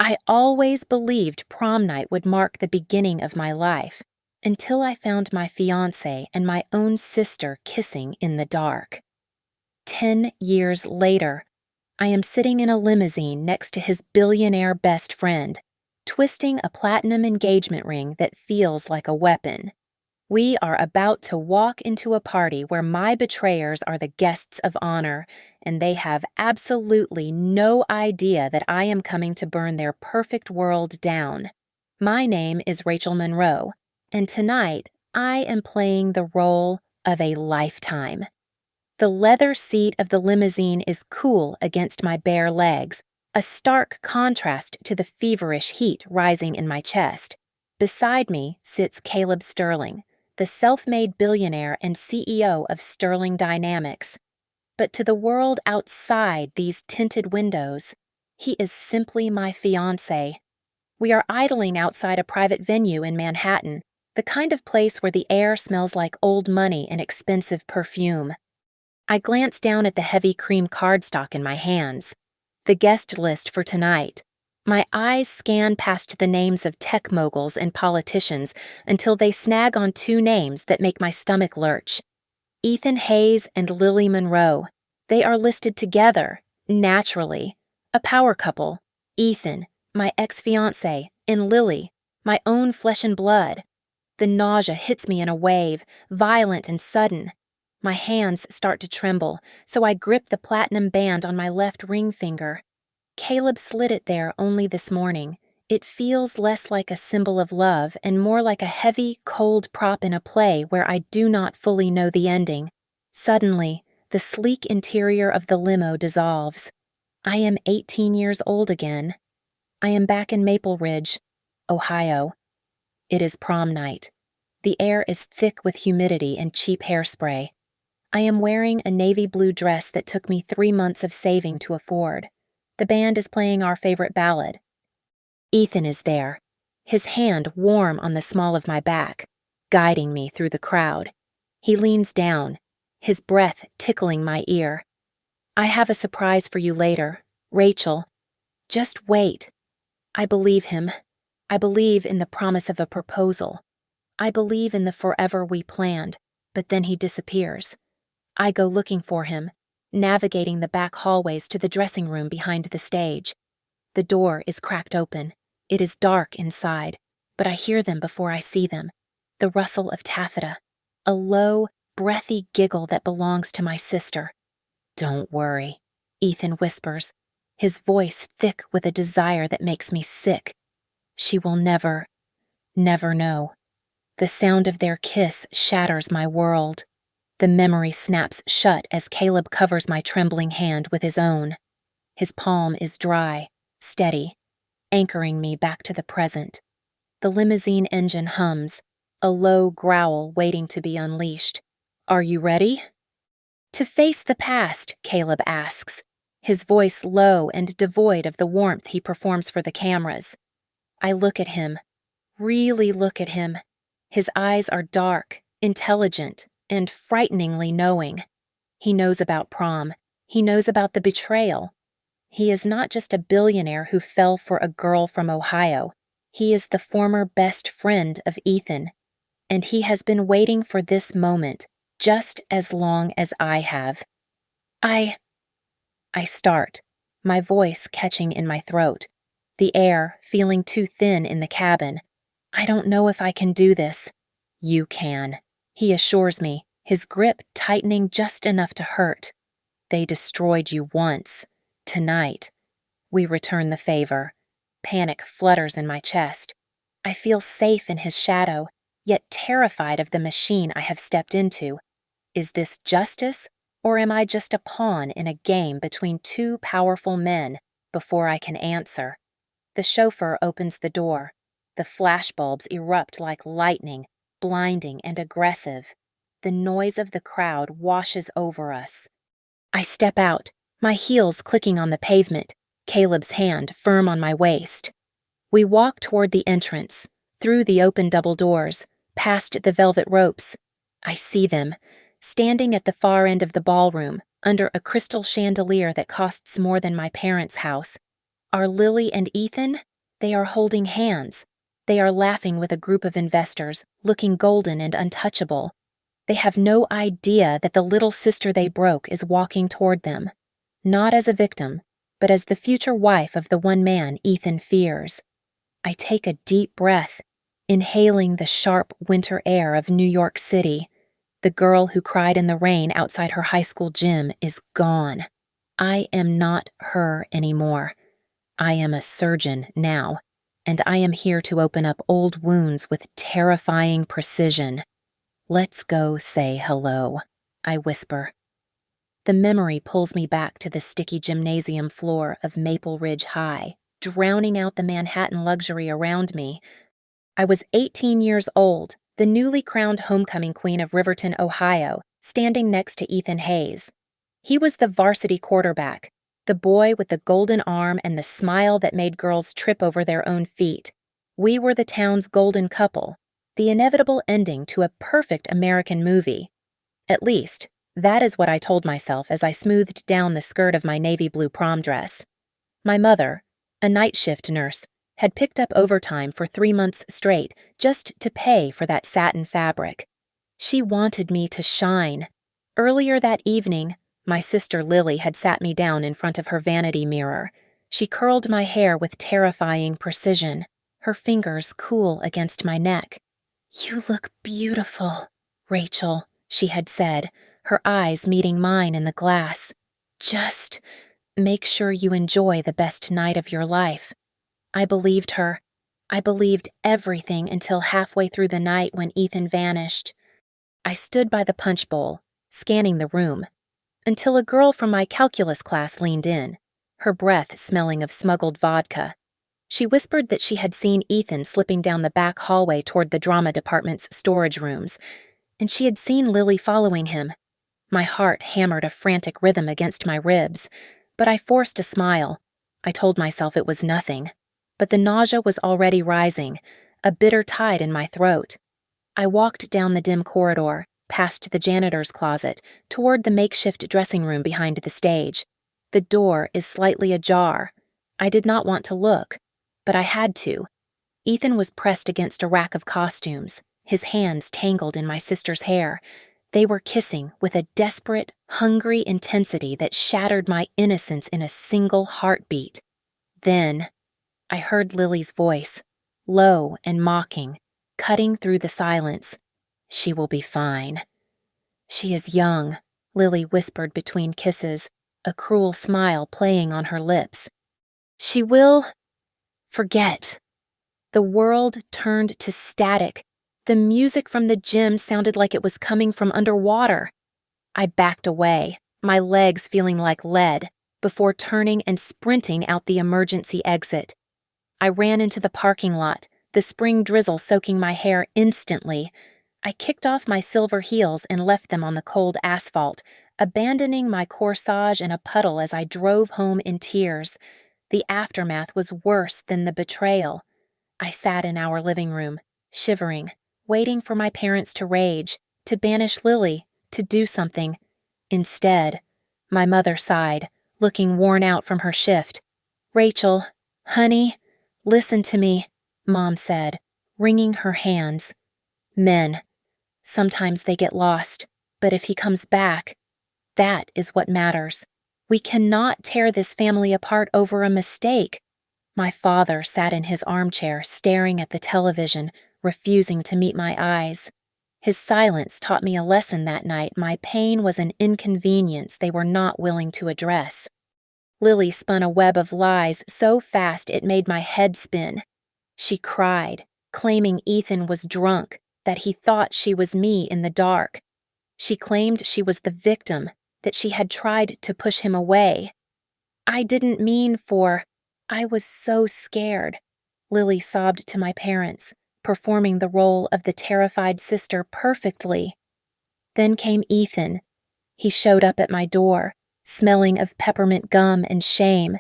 I always believed prom night would mark the beginning of my life, until I found my fiance and my own sister kissing in the dark. 10 years later, I am sitting in a limousine next to his billionaire best friend, twisting a platinum engagement ring that feels like a weapon. We are about to walk into a party where my betrayers are the guests of honor, and they have absolutely no idea that I am coming to burn their perfect world down. My name is Rachel Monroe, and tonight I am playing the role of a lifetime. The leather seat of the limousine is cool against my bare legs, a stark contrast to the feverish heat rising in my chest. Beside me sits Caleb Sterling, the self-made billionaire and CEO of Sterling Dynamics. But to the world outside these tinted windows, he is simply my fiancé. We are idling outside a private venue in Manhattan, the kind of place where the air smells like old money and expensive perfume. I glance down at the heavy cream cardstock in my hands, the guest list for tonight. My eyes scan past the names of tech moguls and politicians until they snag on two names that make my stomach lurch. Ethan Hayes and Lily Monroe. They are listed together, naturally. A power couple. Ethan, my ex-fiancé, and Lily, my own flesh and blood. The nausea hits me in a wave, violent and sudden. My hands start to tremble, so I grip the platinum band on my left ring finger. Caleb slid it there only this morning. It feels less like a symbol of love and more like a heavy, cold prop in a play where I do not fully know the ending. Suddenly, the sleek interior of the limo dissolves. I am 18 years old again. I am back in Maple Ridge, Ohio. It is prom night. The air is thick with humidity and cheap hairspray. I am wearing a navy blue dress that took me 3 months of saving to afford. The band is playing our favorite ballad. Ethan is there, his hand warm on the small of my back, guiding me through the crowd. He leans down, his breath tickling my ear. I have a surprise for you later, Rachel. Just wait. I believe him. I believe in the promise of a proposal. I believe in the forever we planned, but then he disappears. I go looking for him, navigating the back hallways to the dressing room behind the stage. The door is cracked open. It is dark inside, but I hear them before I see them. The rustle of taffeta, a low, breathy giggle that belongs to my sister. Don't worry, Ethan whispers, his voice thick with a desire that makes me sick. She will never know. The sound of their kiss shatters my world. The memory snaps shut as Caleb covers my trembling hand with his own. His palm is dry, steady, anchoring me back to the present. The limousine engine hums, a low growl waiting to be unleashed. Are you ready? To face the past, Caleb asks, his voice low and devoid of the warmth he performs for the cameras. I look at him, really look at him. His eyes are dark, intelligent, and frighteningly knowing. He knows about prom. He knows about the betrayal. He is not just a billionaire who fell for a girl from Ohio. He is the former best friend of Ethan, and he has been waiting for this moment just as long as I have. I start, my voice catching in my throat, the air feeling too thin in the cabin. I don't know if I can do this. You can, he assures me, his grip tightening just enough to hurt. They destroyed you once. Tonight, we return the favor. Panic flutters in my chest. I feel safe in his shadow, yet terrified of the machine I have stepped into. Is this justice, or am I just a pawn in a game between two powerful men before I can answer? The chauffeur opens the door. The flashbulbs erupt like lightning, blinding and aggressive. The noise of the crowd washes over us. I step out, my heels clicking on the pavement, Caleb's hand firm on my waist. We walk toward the entrance, through the open double doors, past the velvet ropes. I see them, standing at the far end of the ballroom, under a crystal chandelier that costs more than my parents' house. Are Lily and Ethan? They are holding hands. They are laughing with a group of investors, looking golden and untouchable. They have no idea that the little sister they broke is walking toward them, not as a victim, but as the future wife of the one man Ethan fears. I take a deep breath, inhaling the sharp winter air of New York City. The girl who cried in the rain outside her high school gym is gone. I am not her anymore. I am a surgeon now, and I am here to open up old wounds with terrifying precision. Let's go say hello, I whisper. The memory pulls me back to the sticky gymnasium floor of Maple Ridge High, drowning out the Manhattan luxury around me. I was 18 years old, the newly crowned homecoming queen of Riverton, Ohio, standing next to Ethan Hayes. He was the varsity quarterback, the boy with the golden arm and the smile that made girls trip over their own feet. We were the town's golden couple, the inevitable ending to a perfect American movie. At least, that is what I told myself as I smoothed down the skirt of my navy blue prom dress. My mother, a night shift nurse, had picked up overtime for 3 months straight just to pay for that satin fabric. She wanted me to shine. Earlier that evening, my sister Lily had sat me down in front of her vanity mirror. She curled my hair with terrifying precision, her fingers cool against my neck. "You look beautiful, Rachel," she had said, her eyes meeting mine in the glass. "Just make sure you enjoy the best night of your life." I believed her. I believed everything until halfway through the night when Ethan vanished. I stood by the punch bowl, scanning the room, until a girl from my calculus class leaned in, her breath smelling of smuggled vodka. She whispered that she had seen Ethan slipping down the back hallway toward the drama department's storage rooms, and she had seen Lily following him. My heart hammered a frantic rhythm against my ribs, but I forced a smile. I told myself it was nothing, but the nausea was already rising, a bitter tide in my throat. I walked down the dim corridor, past the janitor's closet, toward the makeshift dressing room behind the stage. The door is slightly ajar. I did not want to look, but I had to. Ethan was pressed against a rack of costumes, his hands tangled in my sister's hair. They were kissing with a desperate, hungry intensity that shattered my innocence in a single heartbeat. Then, I heard Lily's voice, low and mocking, cutting through the silence. "She will be fine." "She is young," Lily whispered between kisses, a cruel smile playing on her lips. "She will forget." The world turned to static. The music from the gym sounded like it was coming from underwater. I backed away, my legs feeling like lead, before turning and sprinting out the emergency exit. I ran into the parking lot, the spring drizzle soaking my hair instantly. I kicked off my silver heels and left them on the cold asphalt, abandoning my corsage in a puddle as I drove home in tears. The aftermath was worse than the betrayal. I sat in our living room, shivering, waiting for my parents to rage, to banish Lily, to do something. Instead, my mother sighed, looking worn out from her shift. "Rachel, honey, listen to me," Mom said, wringing her hands. "Men. Sometimes they get lost, but if he comes back, that is what matters. We cannot tear this family apart over a mistake." My father sat in his armchair, staring at the television, refusing to meet my eyes. His silence taught me a lesson that night. My pain was an inconvenience they were not willing to address. Lily spun a web of lies so fast it made my head spin. She cried, claiming Ethan was drunk, that he thought she was me in the dark. She claimed she was the victim, that she had tried to push him away. "I didn't mean for... I was so scared," Lily sobbed to my parents, performing the role of the terrified sister perfectly. Then came Ethan. He showed up at my door, smelling of peppermint gum and shame.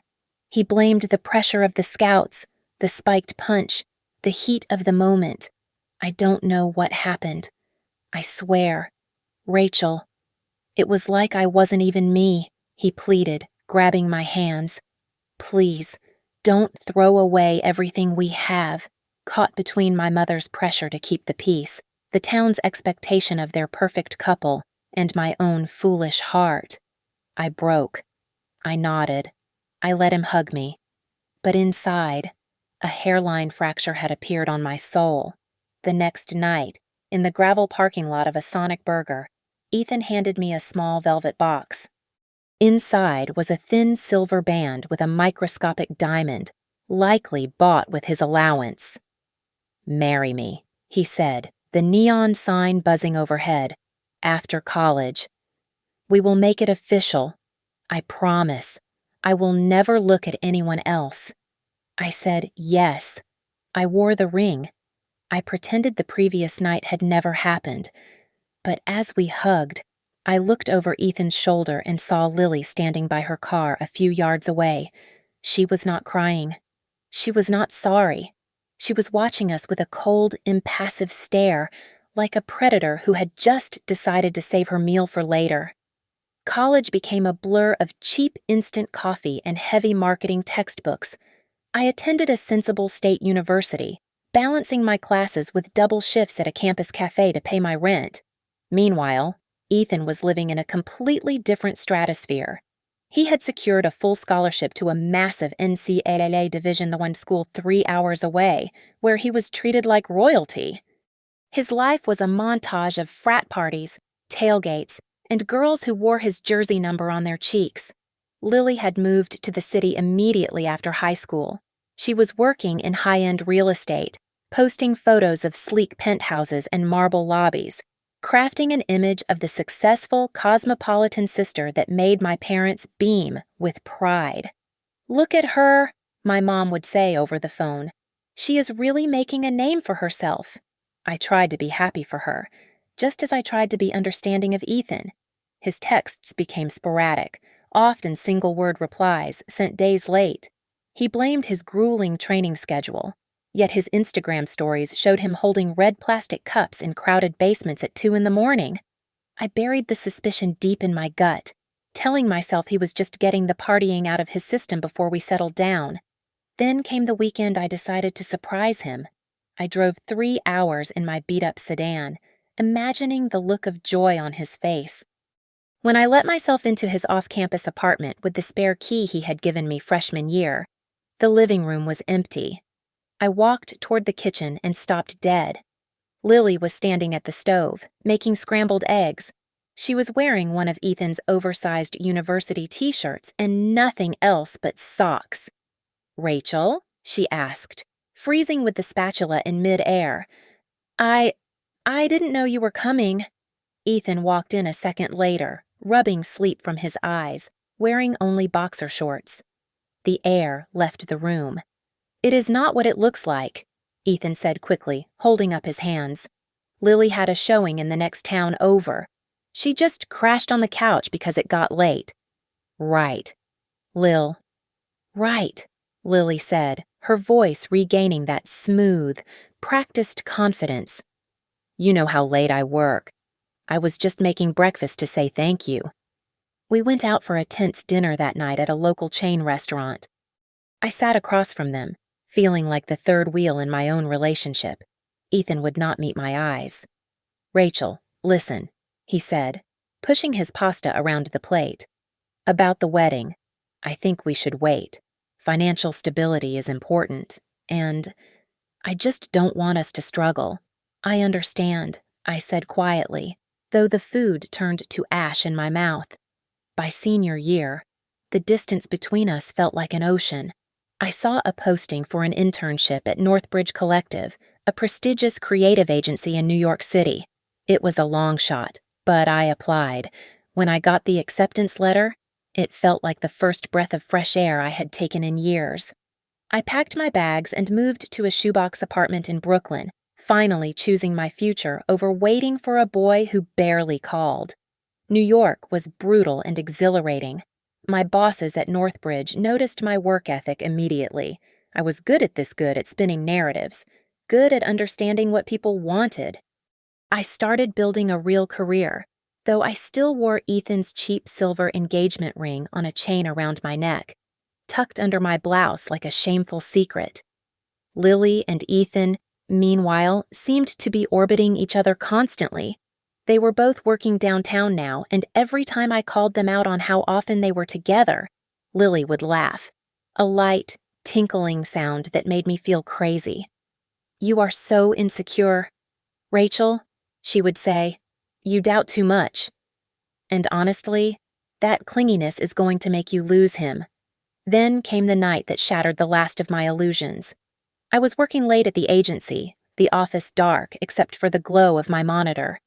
He blamed the pressure of the scouts, the spiked punch, the heat of the moment. I don't know what happened. I swear. "Rachel." It was like I wasn't even me, he pleaded, grabbing my hands. "Please, Don't throw away everything we have, caught between my mother's pressure to keep the peace, the town's expectation of their perfect couple, and my own foolish heart. I broke. I nodded. I let him hug me. But inside, a hairline fracture had appeared on my soul. The next night, in the gravel parking lot of a Sonic Burger, Ethan handed me a small velvet box. Inside was a thin silver band with a microscopic diamond, likely bought with his allowance. "Marry me," he said, the neon sign buzzing overhead. "After college. We will make it official. I promise. I will never look at anyone else." I said yes. I wore the ring. I pretended the previous night had never happened. But as we hugged, I looked over Ethan's shoulder and saw Lily standing by her car a few yards away. She was not crying. She was not sorry. She was watching us with a cold, impassive stare, like a predator who had just decided to save her meal for later. College became a blur of cheap instant coffee and heavy marketing textbooks. I attended a sensible state university, balancing my classes with double shifts at a campus cafe to pay my rent. Meanwhile, Ethan was living in a completely different stratosphere. He had secured a full scholarship to a massive NCAA Division I school 3 hours away, where he was treated like royalty. His life was a montage of frat parties, tailgates, and girls who wore his jersey number on their cheeks. Lily had moved to the city immediately after high school. She was working in high-end real estate, posting photos of sleek penthouses and marble lobbies, crafting an image of the successful cosmopolitan sister that made my parents beam with pride. "Look at her," my mom would say over the phone. "She is really making a name for herself." I tried to be happy for her, just as I tried to be understanding of Ethan. His texts became sporadic, often single-word replies sent days late. He blamed his grueling training schedule, yet his Instagram stories showed him holding red plastic cups in crowded basements at 2 a.m. I buried the suspicion deep in my gut, telling myself he was just getting the partying out of his system before we settled down. Then came the weekend I decided to surprise him. I drove 3 hours in my beat-up sedan, imagining the look of joy on his face. When I let myself into his off-campus apartment with the spare key he had given me freshman year, the living room was empty. I walked toward the kitchen and stopped dead. Lily was standing at the stove, making scrambled eggs. She was wearing one of Ethan's oversized university t-shirts and nothing else but socks. "Rachel?" she asked, freezing with the spatula in mid-air. I didn't know you were coming." Ethan walked in a second later, rubbing sleep from his eyes, wearing only boxer shorts. The air left the room. "It is not what it looks like," Ethan said quickly, holding up his hands. "Lily had a showing in the next town over. She just crashed on the couch because it got late." "Right. Lil." "Right," Lily said, her voice regaining that smooth, practiced confidence. "You know how late I work. I was just making breakfast to say thank you." We went out for a tense dinner that night at a local chain restaurant. I sat across from them, feeling like the third wheel in my own relationship. Ethan would not meet my eyes. "Rachel, listen," he said, pushing his pasta around the plate. "About the wedding, I think we should wait. Financial stability is important, and I just don't want us to struggle." "I understand," I said quietly, though the food turned to ash in my mouth. By senior year, the distance between us felt like an ocean. I saw a posting for an internship at Northbridge Collective, a prestigious creative agency in New York City. It was a long shot, but I applied. When I got the acceptance letter, it felt like the first breath of fresh air I had taken in years. I packed my bags and moved to a shoebox apartment in Brooklyn, finally choosing my future over waiting for a boy who barely called. New York was brutal and exhilarating. My bosses at Northbridge noticed my work ethic immediately. I was good at spinning narratives, good at understanding what people wanted. I started building a real career, though I still wore Ethan's cheap silver engagement ring on a chain around my neck. tucked under my blouse like a shameful secret. Lily and Ethan, meanwhile, seemed to be orbiting each other constantly. They were both working downtown now, and every time I called them out on how often they were together, Lily would laugh, a light, tinkling sound that made me feel crazy. "You are so insecure. Rachel," she would say, "you doubt too much. And honestly, that clinginess is going to make you lose him." Then came the night that shattered the last of my illusions. I was working late at the agency, the office dark except for the glow of my monitor.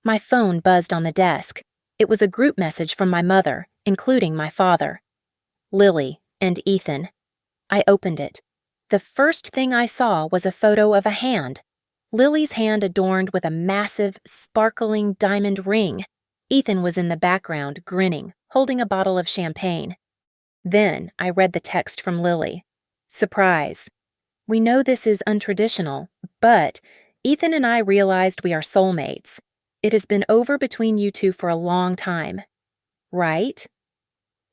My phone buzzed on the desk. It was a group message from my mother, including my father. Lily and Ethan. I opened it. The first thing I saw was a photo of a hand. Lily's hand adorned with a massive, sparkling diamond ring. Ethan was in the background, grinning, holding a bottle of champagne. Then I read the text from Lily. "Surprise. We know this is untraditional, but Ethan and I realized we are soulmates. It has been over between you two for a long time. Right?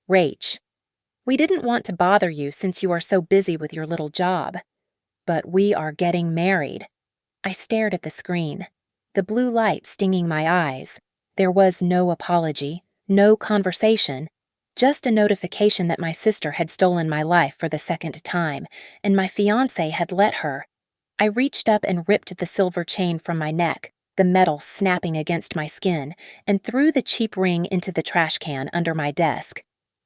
Rach. We didn't want to bother you since you are so busy with your little job. But we are getting married." I stared at the screen, the blue light stinging my eyes. There was no apology, no conversation, just a notification that my sister had stolen my life for the second time, and my fiancé had let her. I reached up and ripped the silver chain from my neck, the metal snapping against my skin, and threw the cheap ring into the trash can under my desk.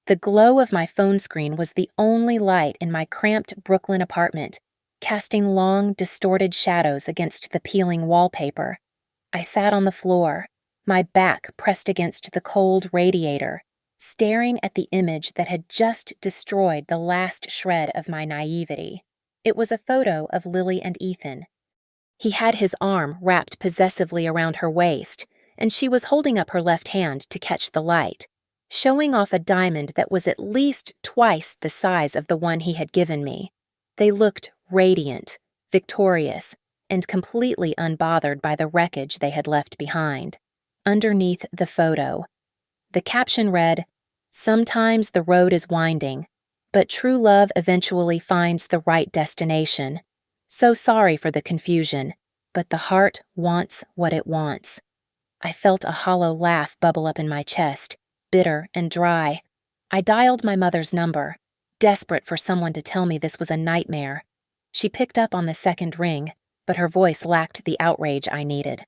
The glow of my phone screen was the only light in my cramped Brooklyn apartment, casting long, distorted shadows against the peeling wallpaper. I sat on the floor, my back pressed against the cold radiator, staring at the image that had just destroyed the last shred of my naivety. It was a photo of Lily and Ethan. He had his arm wrapped possessively around her waist, and she was holding up her left hand to catch the light, showing off a diamond that was at least twice the size of the one he had given me. They looked radiant, victorious, and completely unbothered by the wreckage they had left behind. Underneath the photo, the caption read, "Sometimes the road is winding, but true love eventually finds the right destination. So sorry for the confusion, but the heart wants what it wants." I felt a hollow laugh bubble up in my chest, bitter and dry. I dialed my mother's number, desperate for someone to tell me this was a nightmare. She picked up on the second ring, but her voice lacked the outrage I needed.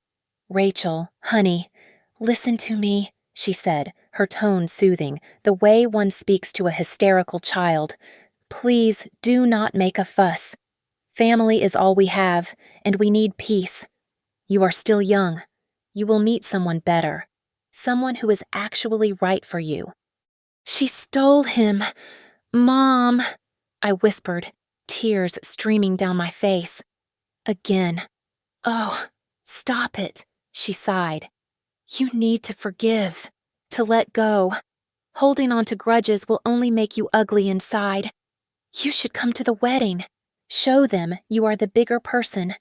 "Rachel, honey, listen to me," she said, her tone soothing, the way one speaks to a hysterical child. "Please do not make a fuss. Family is all we have, and we need peace. You are still young. You will meet someone better, someone who is actually right for you." "She stole him. Mom," I whispered, tears streaming down my face. Again. "Oh, stop it," she sighed. "You need to forgive, to let go. Holding on to grudges will only make you ugly inside. You should come to the wedding. Show them you are the bigger person."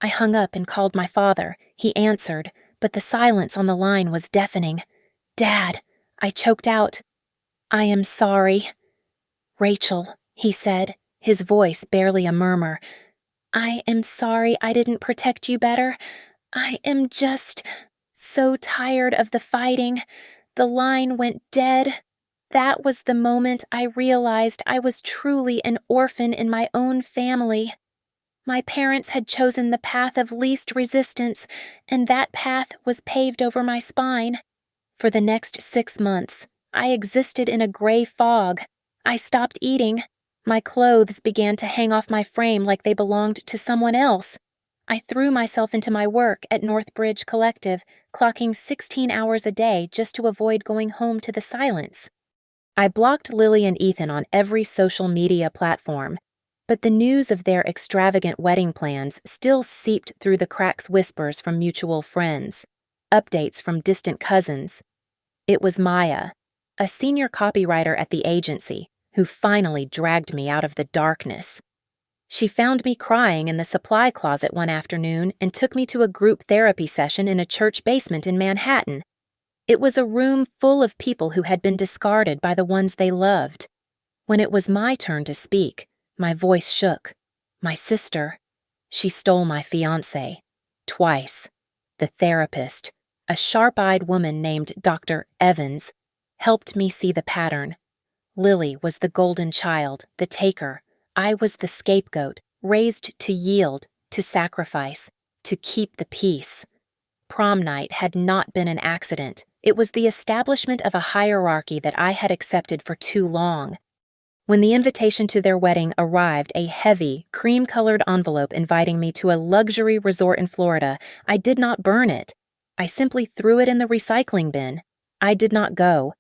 I hung up and called my father. He answered, but the silence on the line was deafening. "Dad," I choked out. "I am sorry." "Rachel," he said, his voice barely a murmur. "I am sorry I didn't protect you better. I am just so tired of the fighting. The line went dead. That was the moment I realized I was truly an orphan in my own family. My parents had chosen the path of least resistance, and that path was paved over my spine. For the next 6 months, I existed in a gray fog. I stopped eating. My clothes began to hang off my frame like they belonged to someone else. I threw myself into my work at Northbridge Collective, clocking 16 hours a day just to avoid going home to the silence. I blocked Lily and Ethan on every social media platform, but the news of their extravagant wedding plans still seeped through the cracks, whispers from mutual friends, updates from distant cousins. It was Maya, a senior copywriter at the agency, who finally dragged me out of the darkness. She found me crying in the supply closet one afternoon and took me to a group therapy session in a church basement in Manhattan. It was a room full of people who had been discarded by the ones they loved. When it was my turn to speak, my voice shook. My sister, she stole my fiance. Twice. The therapist, a sharp-eyed woman named Dr. Evans, helped me see the pattern. Lily was the golden child, the taker. I was the scapegoat, raised to yield, to sacrifice, to keep the peace. Prom night had not been an accident. It was the establishment of a hierarchy that I had accepted for too long. When the invitation to their wedding arrived, a heavy, cream-colored envelope inviting me to a luxury resort in Florida, I did not burn it. I simply threw it in the recycling bin. I did not go.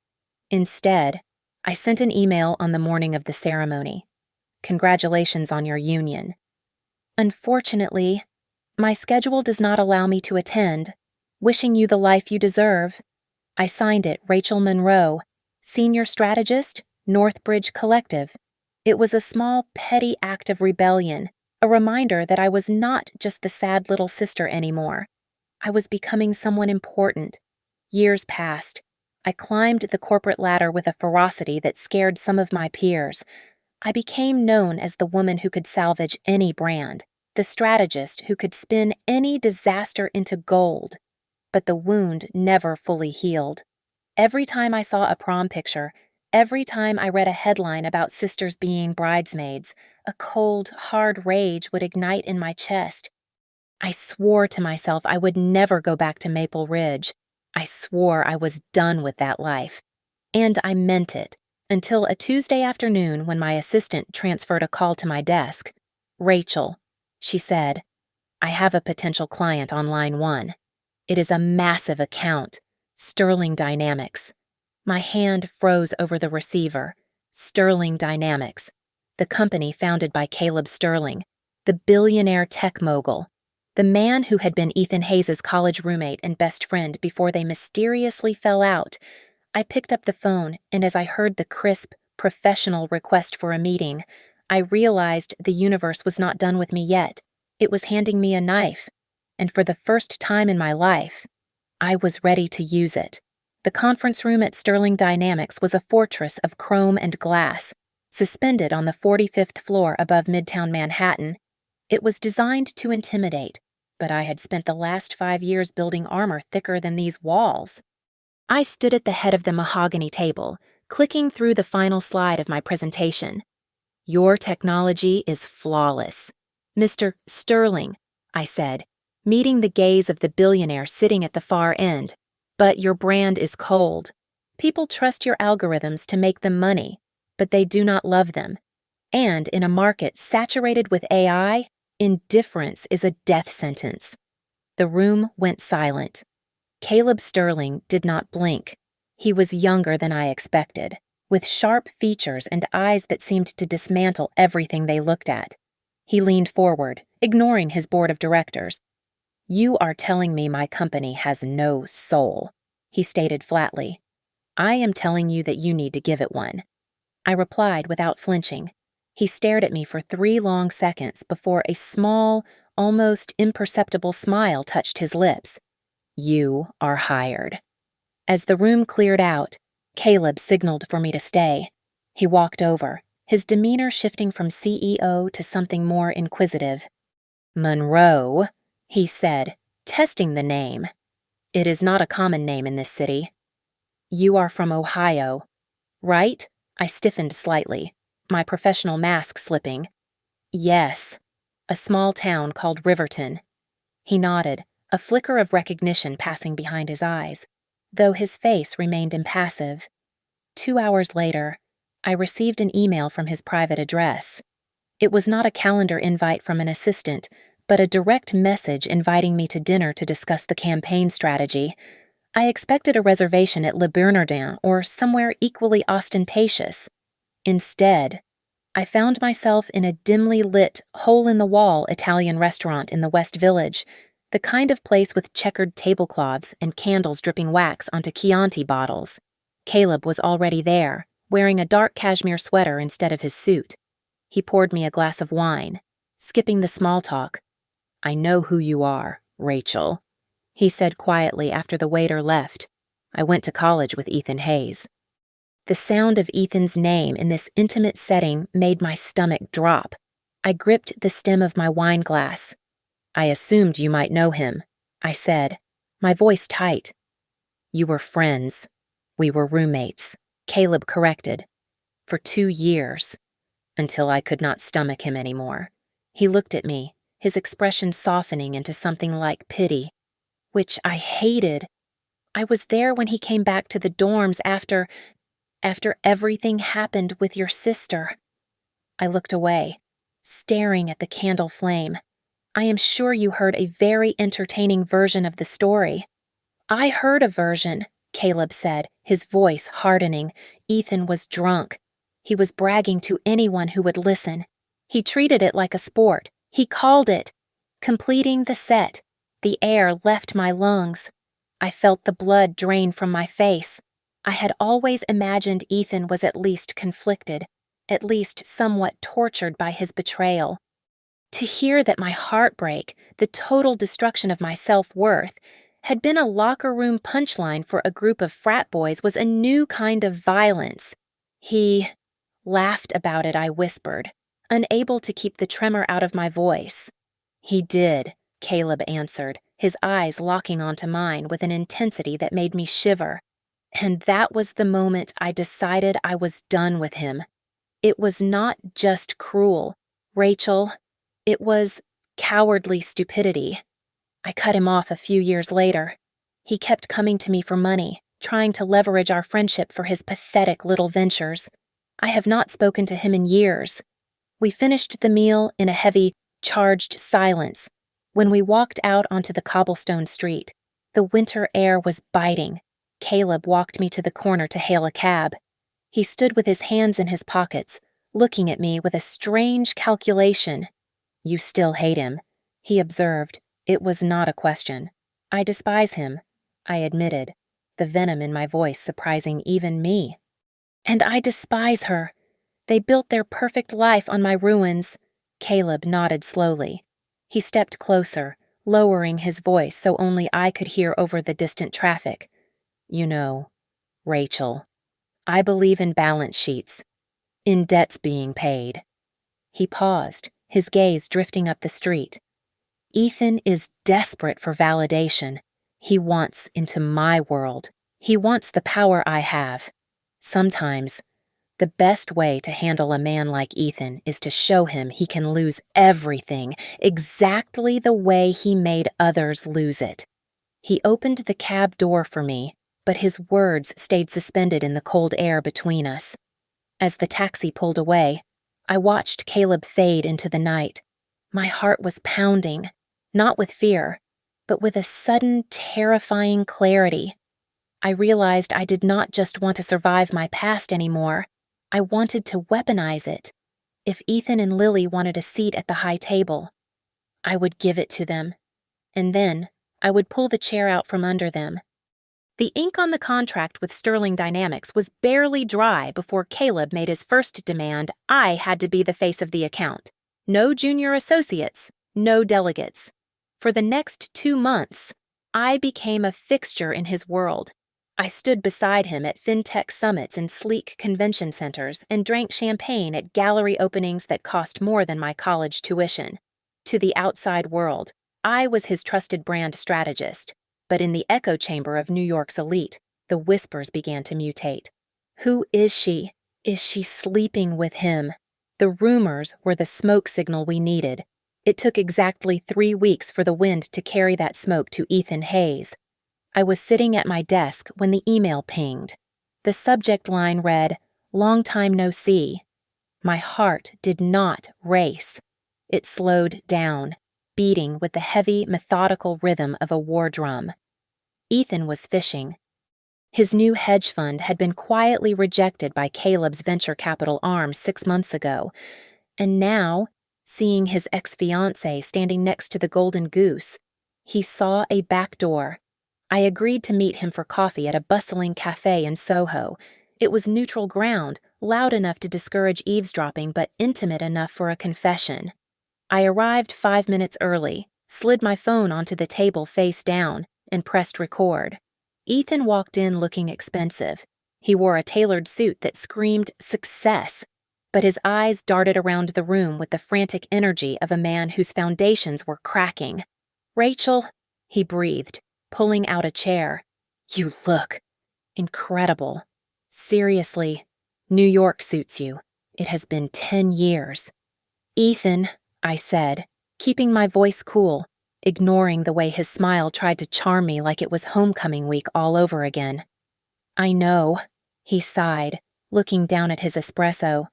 Instead, I sent an email on the morning of the ceremony. Congratulations on your union. Unfortunately, my schedule does not allow me to attend. Wishing you the life you deserve. I signed it Rachel Monroe, Senior Strategist, Northbridge Collective. It was a small, petty act of rebellion, a reminder that I was not just the sad little sister anymore. I was becoming someone important. Years passed. I climbed the corporate ladder with a ferocity that scared some of my peers. I became known as the woman who could salvage any brand, the strategist who could spin any disaster into gold. But the wound never fully healed. Every time I saw a prom picture, every time I read a headline about sisters being bridesmaids, a cold, hard rage would ignite in my chest. I swore to myself I would never go back to Maple Ridge. I swore I was done with that life. And I meant it, until a Tuesday afternoon when my assistant transferred a call to my desk. Rachel, she said, I have a potential client on line 1. It is a massive account, Sterling Dynamics. My hand froze over the receiver. Sterling Dynamics, the company founded by Caleb Sterling, the billionaire tech mogul, the man who had been Ethan Hayes' college roommate and best friend before they mysteriously fell out. I picked up the phone, and as I heard the crisp, professional request for a meeting, I realized the universe was not done with me yet. It was handing me a knife. And for the first time in my life, I was ready to use it. The conference room at Sterling Dynamics was a fortress of chrome and glass, suspended on the 45th floor above Midtown Manhattan. It was designed to intimidate, but I had spent the last 5 years building armor thicker than these walls. I stood at the head of the mahogany table, clicking through the final slide of my presentation. Your technology is flawless. Mr. Sterling, I said, meeting the gaze of the billionaire sitting at the far end. But your brand is cold. People trust your algorithms to make them money, but they do not love them. And in a market saturated with AI, indifference is a death sentence. The room went silent. Caleb Sterling did not blink. He was younger than I expected, with sharp features and eyes that seemed to dismantle everything they looked at. He leaned forward, ignoring his board of directors. You are telling me my company has no soul, he stated flatly. I am telling you that you need to give it one. I replied without flinching. He stared at me for 3 long seconds before a small, almost imperceptible smile touched his lips. You are hired. As the room cleared out, Caleb signaled for me to stay. He walked over, his demeanor shifting from CEO to something more inquisitive. Monroe, he said, testing the name. It is not a common name in this city. You are from Ohio, right? I stiffened slightly, my professional mask slipping. Yes, a small town called Riverton. He nodded, a flicker of recognition passing behind his eyes, though his face remained impassive. 2 hours later, I received an email from his private address. It was not a calendar invite from an assistant, but a direct message inviting me to dinner to discuss the campaign strategy. I expected a reservation at Le Bernardin or somewhere equally ostentatious. Instead, I found myself in a dimly lit, hole-in-the-wall Italian restaurant in the West Village, the kind of place with checkered tablecloths and candles dripping wax onto Chianti bottles. Caleb was already there, wearing a dark cashmere sweater instead of his suit. He poured me a glass of wine, skipping the small talk. I know who you are, Rachel, he said quietly after the waiter left. I went to college with Ethan Hayes. The sound of Ethan's name in this intimate setting made my stomach drop. I gripped the stem of my wine glass. "I assumed you might know him," I said, my voice tight. "You were friends. We were roommates," Caleb corrected. "For 2 years, until I could not stomach him anymore." He looked at me, his expression softening into something like pity, which I hated. "I was there when he came back to the dorms after everything happened with your sister." I looked away, staring at the candle flame. "I am sure you heard a very entertaining version of the story." "I heard a version," Caleb said, his voice hardening. "Ethan was drunk. He was bragging to anyone who would listen. He treated it like a sport. He called it." Completing the set, the air left my lungs. I felt the blood drain from my face. I had always imagined Ethan was at least conflicted, at least somewhat tortured by his betrayal. To hear that my heartbreak, the total destruction of my self-worth, had been a locker room punchline for a group of frat boys was a new kind of violence. "He laughed about it," I whispered, unable to keep the tremor out of my voice. "He did," Caleb answered, his eyes locking onto mine with an intensity that made me shiver. And that was the moment I decided I was done with him. It was not just cruel, Rachel. It was cowardly stupidity. I cut him off a few years later. He kept coming to me for money, trying to leverage our friendship for his pathetic little ventures. I have not spoken to him in years. We finished the meal in a heavy, charged silence. When we walked out onto the cobblestone street, the winter air was biting. Caleb walked me to the corner to hail a cab. He stood with his hands in his pockets, looking at me with a strange calculation. "You still hate him," he observed. It was not a question. "I despise him," I admitted, the venom in my voice surprising even me. "And I despise her. They built their perfect life on my ruins." Caleb nodded slowly. He stepped closer, lowering his voice so only I could hear over the distant traffic. "You know, Rachel, I believe in balance sheets, in debts being paid." He paused, his gaze drifting up the street. "Ethan is desperate for validation. He wants into my world. He wants the power I have. Sometimes, the best way to handle a man like Ethan is to show him he can lose everything exactly the way he made others lose it." He opened the cab door for me, but his words stayed suspended in the cold air between us. As the taxi pulled away, I watched Caleb fade into the night. My heart was pounding, not with fear, but with a sudden, terrifying clarity. I realized I did not just want to survive my past anymore. I wanted to weaponize it. If Ethan and Lily wanted a seat at the high table, I would give it to them. And then I would pull the chair out from under them. The ink on the contract with Sterling Dynamics was barely dry before Caleb made his first demand. I had to be the face of the account. No junior associates, no delegates. For the next 2 months, I became a fixture in his world. I stood beside him at fintech summits and sleek convention centers and drank champagne at gallery openings that cost more than my college tuition. To the outside world, I was his trusted brand strategist. But in the echo chamber of New York's elite, the whispers began to mutate. Who is she? Is she sleeping with him? The rumors were the smoke signal we needed. It took exactly 3 weeks for the wind to carry that smoke to Ethan Hayes. I was sitting at my desk when the email pinged. The subject line read, "Long time no see." My heart did not race. It slowed down, beating with the heavy, methodical rhythm of a war drum. Ethan was fishing. His new hedge fund had been quietly rejected by Caleb's venture capital arm 6 months ago, and now, seeing his ex-fiancée standing next to the Golden Goose, he saw a back door. I agreed to meet him for coffee at a bustling cafe in Soho. It was neutral ground, loud enough to discourage eavesdropping but intimate enough for a confession. I arrived 5 minutes early, slid my phone onto the table face down, and pressed record. Ethan walked in looking expensive. He wore a tailored suit that screamed success, but his eyes darted around the room with the frantic energy of a man whose foundations were cracking. "Rachel," he breathed, pulling out a chair. "You look incredible. Seriously, New York suits you. It has been 10 years. "Ethan," I said, keeping my voice cool, ignoring the way his smile tried to charm me like it was homecoming week all over again. "I know," he sighed, looking down at his espresso.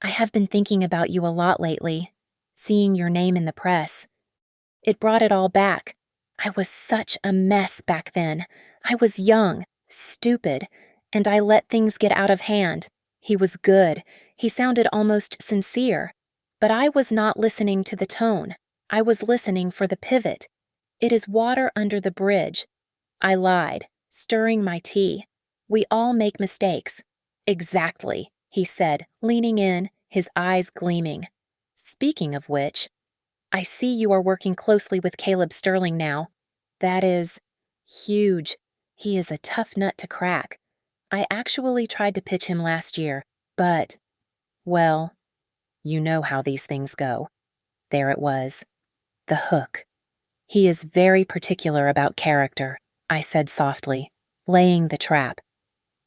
"I have been thinking about you a lot lately, seeing your name in the press. It brought it all back. I was such a mess back then. I was young, stupid, and I let things get out of hand. He was good. He sounded almost sincere. But I was not listening to the tone. I was listening for the pivot. It is water under the bridge." I lied, stirring my tea. "We all make mistakes." "Exactly," he said, leaning in, his eyes gleaming. "Speaking of which, I see you are working closely with Caleb Sterling now. That is huge. He is a tough nut to crack. I actually tried to pitch him last year, but, well, you know how these things go." There it was. The hook. "He is very particular about character," I said softly, laying the trap.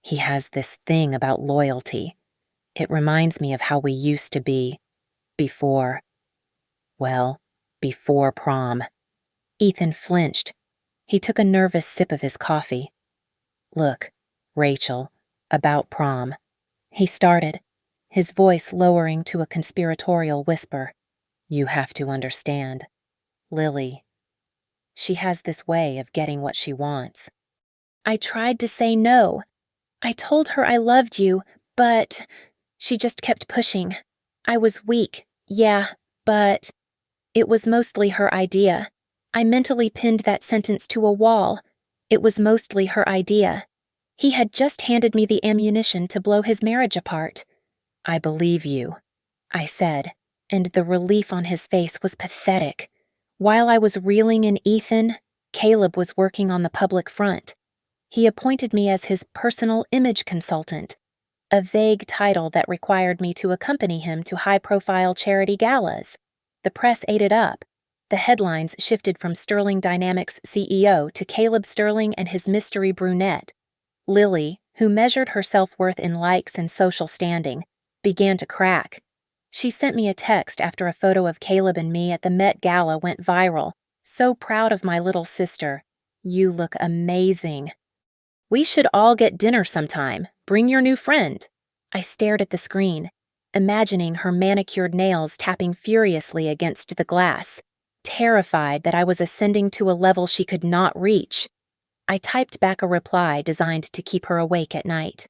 "He has this thing about loyalty. It reminds me of how we used to be before, well, before prom." Ethan flinched. He took a nervous sip of his coffee. "Look, Rachel, about prom," he started, his voice lowering to a conspiratorial whisper. "You have to understand. Lily, she has this way of getting what she wants." I tried to say no. I told her I loved you, but she just kept pushing. I was weak, yeah, but it was mostly her idea. I mentally pinned that sentence to a wall. It was mostly her idea. He had just handed me the ammunition to blow his marriage apart. "I believe you," I said, and the relief on his face was pathetic. While I was reeling in Ethan, Caleb was working on the public front. He appointed me as his personal image consultant, a vague title that required me to accompany him to high-profile charity galas. The press ate it up. The headlines shifted from Sterling Dynamics CEO to Caleb Sterling and his mystery brunette. Lily, who measured her self-worth in likes and social standing, began to crack. She sent me a text after a photo of Caleb and me at the Met Gala went viral. "So proud of my little sister. You look amazing. We should all get dinner sometime. Bring your new friend." I stared at the screen, imagining her manicured nails tapping furiously against the glass, terrified that I was ascending to a level she could not reach. I typed back a reply designed to keep her awake at night.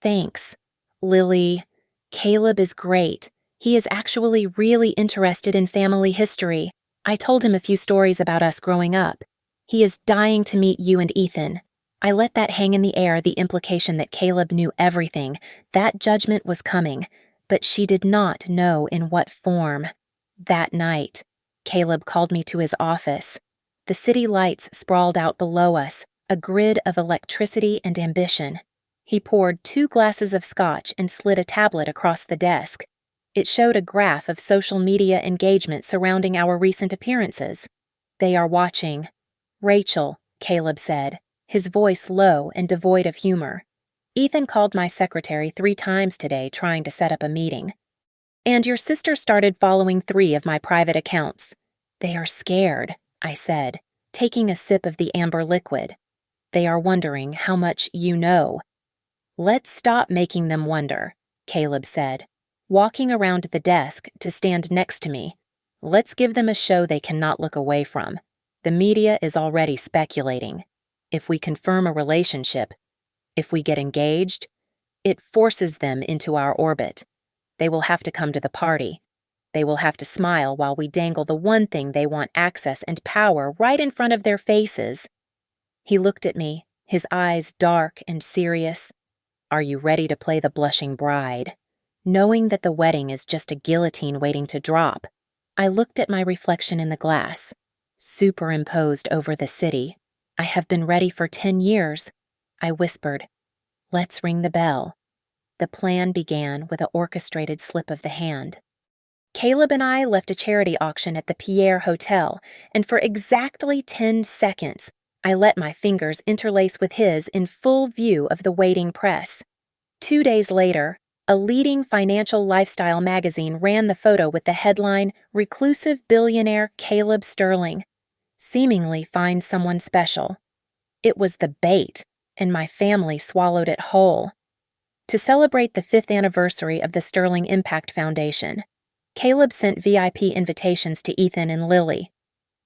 "Thanks, Lily. Caleb is great. He is actually really interested in family history. I told him a few stories about us growing up. He is dying to meet you and Ethan." I let that hang in the air, the implication that Caleb knew everything. That judgment was coming, but she did not know in what form. That night, Caleb called me to his office. The city lights sprawled out below us, a grid of electricity and ambition. He poured 2 glasses of scotch and slid a tablet across the desk. It showed a graph of social media engagement surrounding our recent appearances. "They are watching." "Rachel," Caleb said, his voice low and devoid of humor. "Ethan called my secretary 3 times today trying to set up a meeting. And your sister started following 3 of my private accounts. They are scared," I said, taking a sip of the amber liquid. "They are wondering how much you know." "Let's stop making them wonder," Caleb said, walking around the desk to stand next to me. "Let's give them a show they cannot look away from. The media is already speculating. If we confirm a relationship, if we get engaged, it forces them into our orbit. They will have to come to the party. They will have to smile while we dangle the one thing they want access and power right in front of their faces." He looked at me, his eyes dark and serious. "Are you ready to play the blushing bride, knowing that the wedding is just a guillotine waiting to drop?" I looked at my reflection in the glass, superimposed over the city. "I have been ready for 10 years, I whispered. Let's ring the bell. The plan began with an orchestrated slip of the hand. Caleb and I left a charity auction at the Pierre Hotel, and for exactly 10 seconds, I let my fingers interlace with his in full view of the waiting press. 2 days later, a leading financial lifestyle magazine ran the photo with the headline, "Reclusive Billionaire Caleb Sterling. Seemingly finds someone special." It was the bait, and my family swallowed it whole. To celebrate the 5th anniversary of the Sterling Impact Foundation, Caleb sent VIP invitations to Ethan and Lily.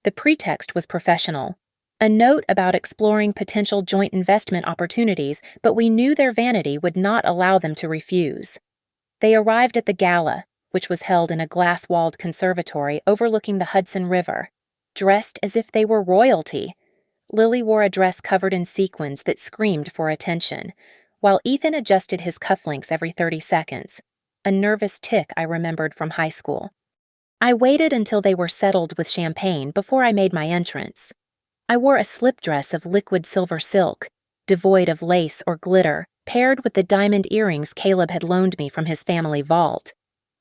The pretext was professional, a note about exploring potential joint investment opportunities, but we knew their vanity would not allow them to refuse. They arrived at the gala, which was held in a glass-walled conservatory overlooking the Hudson River, dressed as if they were royalty. Lily wore a dress covered in sequins that screamed for attention, while Ethan adjusted his cufflinks every 30 seconds, a nervous tic I remembered from high school. I waited until they were settled with champagne before I made my entrance. I wore a slip dress of liquid silver silk, devoid of lace or glitter, paired with the diamond earrings Caleb had loaned me from his family vault.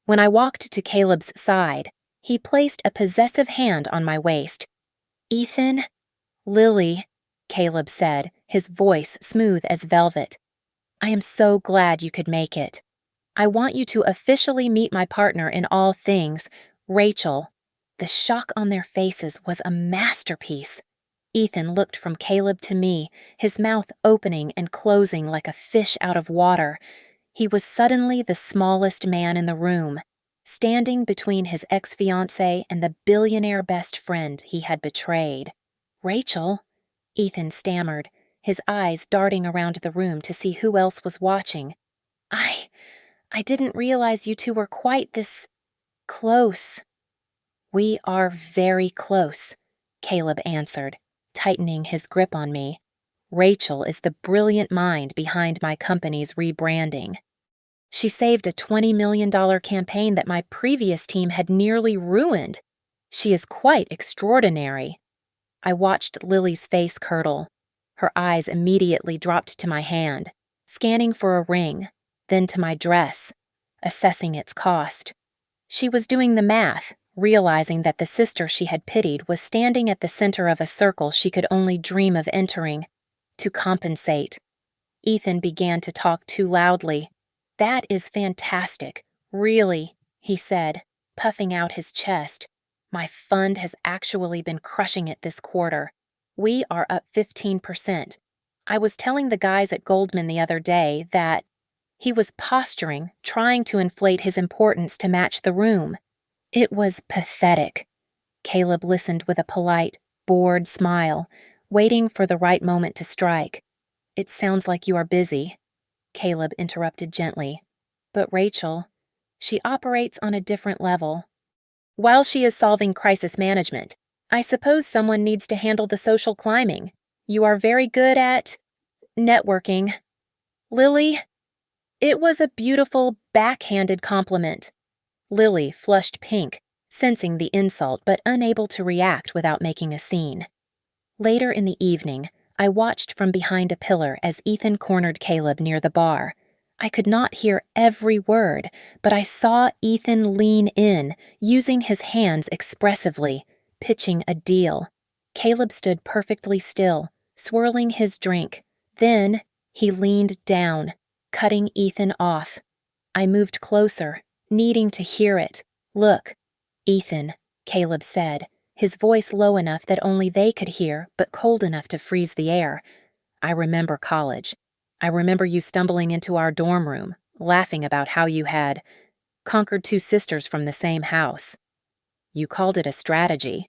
When I walked to Caleb's side, he placed a possessive hand on my waist. "Ethan?" "Lily," Caleb said, his voice smooth as velvet. "I am so glad you could make it. I want you to officially meet my partner in all things, Rachel." The shock on their faces was a masterpiece. Ethan looked from Caleb to me, his mouth opening and closing like a fish out of water. He was suddenly the smallest man in the room, standing between his ex-fiancée and the billionaire best friend he had betrayed. "Rachel," Ethan stammered, his eyes darting around the room to see who else was watching. I didn't realize you two were quite this close." "We are very close," Caleb answered, tightening his grip on me. "Rachel is the brilliant mind behind my company's rebranding. She saved a $20 million campaign that my previous team had nearly ruined. She is quite extraordinary." I watched Lily's face curdle. Her eyes immediately dropped to my hand, scanning for a ring, then to my dress, assessing its cost. She was doing the math, realizing that the sister she had pitied was standing at the center of a circle she could only dream of entering. To compensate, Ethan began to talk too loudly. "That is fantastic, really," he said, puffing out his chest. "My fund has actually been crushing it this quarter. We are up 15%. I was telling the guys at Goldman the other day that—" He was posturing, trying to inflate his importance to match the room. It was pathetic. Caleb listened with a polite, bored smile, waiting for the right moment to strike. "It sounds like you are busy," Caleb interrupted gently. "But Rachel, she operates on a different level. While she is solving crisis management, I suppose someone needs to handle the social climbing. You are very good at networking." "Lily?" It was a beautiful, backhanded compliment. Lily flushed pink, sensing the insult but unable to react without making a scene. Later in the evening, I watched from behind a pillar as Ethan cornered Caleb near the bar. I could not hear every word, but I saw Ethan lean in, using his hands expressively, pitching a deal. Caleb stood perfectly still, swirling his drink. Then he leaned down, cutting Ethan off. I moved closer, needing to hear it. "Look, Ethan," Caleb said, his voice low enough that only they could hear, but cold enough to freeze the air. "I remember college. I remember you stumbling into our dorm room, laughing about how you had conquered two sisters from the same house. You called it a strategy."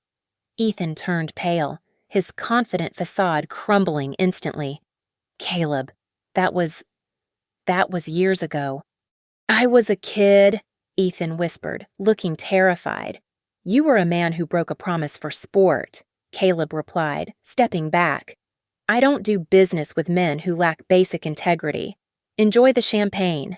Ethan turned pale, his confident facade crumbling instantly. "Caleb, that was years ago." "I was a kid," Ethan whispered, looking terrified. "You were a man who broke a promise for sport," Caleb replied, stepping back. "I don't do business with men who lack basic integrity. Enjoy the champagne."